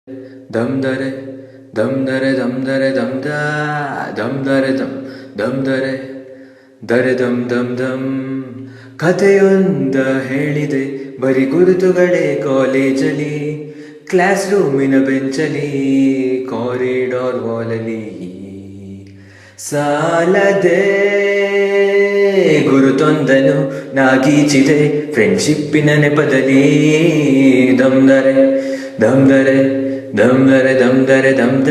ದಮ್ ದರೆ ದಮ್ ದರೆ ದಮ್ ದರೆ ದಮ್ ದ ದಮ್ ದರೆ ದಮ್ ದಮ್ ದರೆ ದರೆ ದಮ್ ದಮ್ ದಮ್. ಕಥೆಯೊಂದ ಹೇಳಿದೆ ಬರಿ ಗುರುತುಗಳೇ ಕಾಲೇಜಲ್ಲಿ, ಕ್ಲಾಸ್ ರೂಮಿನ ಬೆಂಚಲಿ, ಕಾರಿಡಾರ್ ವಾಲಲಿ. ಸಾಲದೆ ಗುರುತೊಂದನು ನಾಗೀಚಿದೆ ಫ್ರೆಂಡ್ಶಿಪ್ಪಿನ ನೆಪದಲ್ಲಿ. ದಮ್ ದರೆ ದಮ್ ದರೆ ದಮ್ ದರೆ ದಮ್ ದರೆ ದಮ್ ದ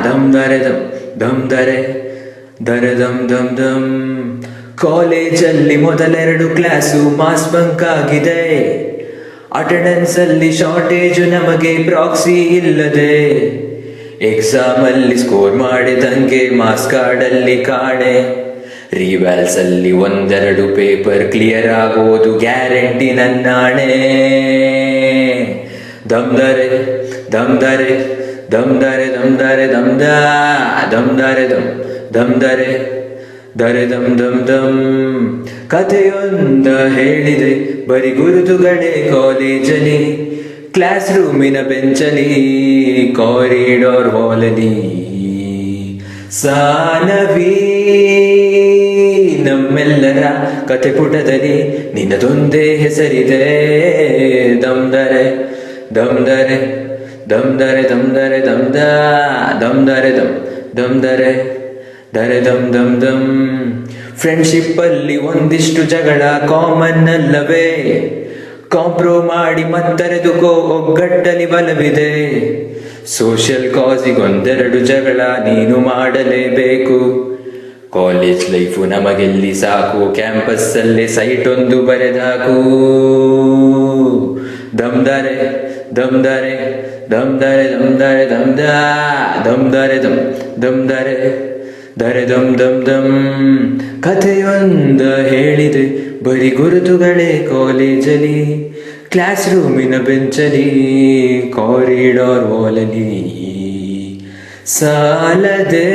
ದಮ್ ದರೆ ದಮ್ ದಮ್ ದರೆ ದರೆ ದಮ್ ದಮ್ ದಮ್. ಕಾಲೇಜಲ್ಲಿ ಮೊದಲೆರಡು ಕ್ಲಾಸು ಮಾಸ್ ಬಂಕ್ ಆಗಿದೆ, ಅಟೆಂಡೆನ್ಸ್ ಅಲ್ಲಿ ಶಾರ್ಟೇಜು ನಮಗೆ ಪ್ರಾಕ್ಸಿ ಇಲ್ಲದೆ. ಎಕ್ಸಾಮ್ ಅಲ್ಲಿ ಸ್ಕೋರ್ ಮಾಡಿದಂಗೆ ಮಾರ್ಕ್ಸ್ ಕಾರ್ಡಲ್ಲಿ ಕಾಣೆ, ರಿವ್ಯಾಲ್ಸ್ ಅಲ್ಲಿ ಒಂದೆರಡು ಪೇಪರ್ ಕ್ಲಿಯರ್ ಆಗೋದು ಗ್ಯಾರಂಟಿ ನನ್ನಾಣೆ. ದಮ್ ದರೆ ದಮ್ ದರೆ ದಮ್ ದರೆ ದಮ್ ದರೆ ದಮ್ ದ ದಮ್ ದರೆ ದಮ್ ದಮ್ ದರೆ ದರೆ ದಮ್ ದಮ್ ದಮ್. ಕಥೆಯೊಂದ ಹೇಳಿದೆ ಬರಿ ಗುರುತುಗಳೇ ಕಾಲೇಜಲ್ಲಿ, ಕ್ಲಾಸ್ ರೂಮಿನ ಬೆಂಚಲಿ, ಕಾರಿಡಾರ್ ವಾಲಲಿ. ಸಾನವಿ ನಮ್ಮೆಲ್ಲರ ಕಥೆ ಪುಟದಲ್ಲಿ ನಿನ್ನದೊಂದೇ ಹೆಸರಿದೆ. ದಮ್ ದರೆ ದಮ್ ದರೆ ದಮ್ ದರೆ ದಮ್ ದರೆ ದಮ್ ದ ದಮ್ ದರೆ ದಮ್ ದಮ್ ದರೆ ದರೆ ದಮ್ ದಮ್ ದಮ್. ಫ್ರೆಂಡ್ಶಿಪ್ ಅಲ್ಲಿ ಒಂದಿಷ್ಟು ಜಗಳ ಕಾಮನ್ ಅಲ್ಲವೇ, ಕಾಂಪ್ರೋ ಮಾಡಿ ಮತ್ತರೆದುಕೋ ಒಗ್ಗಟ್ಟಲಿ ಬಲವಿದೆ. ಸೋಷಿಯಲ್ ಕಾಸಿಗೊಂದೆರಡು ಜಗಳ ನೀನು ಮಾಡಲೇಬೇಕು. ಕಾಲೇಜ್ ಲೈಫು ನಮಗೆಲ್ಲಿ ಸಾಕು, ಕ್ಯಾಂಪಸ್ ಅಲ್ಲೇ ಸೈಟ್ ಒಂದು ಬರೆದಾಕು. ದಮ್ ದರೆ ದಮ್ ದರೆ ದಮ್ ದರೆ ದಮ್ ದರೆ ದಮ್ ದ ದಮ್ ದರೆ ದಮ್ ದಮ್ ದರೆ ದರೆ ದಮ್ ದಮ್ ದಮ್. ಕಥೆಯೊಂದ ಹೇಳಿದೆ ಬರಿ ಗುರುತುಗಳೇ ಕಾಲೇಜಲ್ಲಿ, ಕ್ಲಾಸ್ ರೂಮಿನ ಬೆಂಚಲಿ, ಕಾರಿಡಾರ್ ವಾಲಲಿ. ಸಾಲದೆ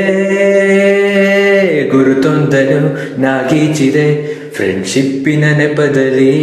ಗುರುತೊಂದನು ನಾಗೀಚಿದೆ ಫ್ರೆಂಡ್ಶಿಪ್ಪಿನ ನೆಪದಲ್ಲಿ.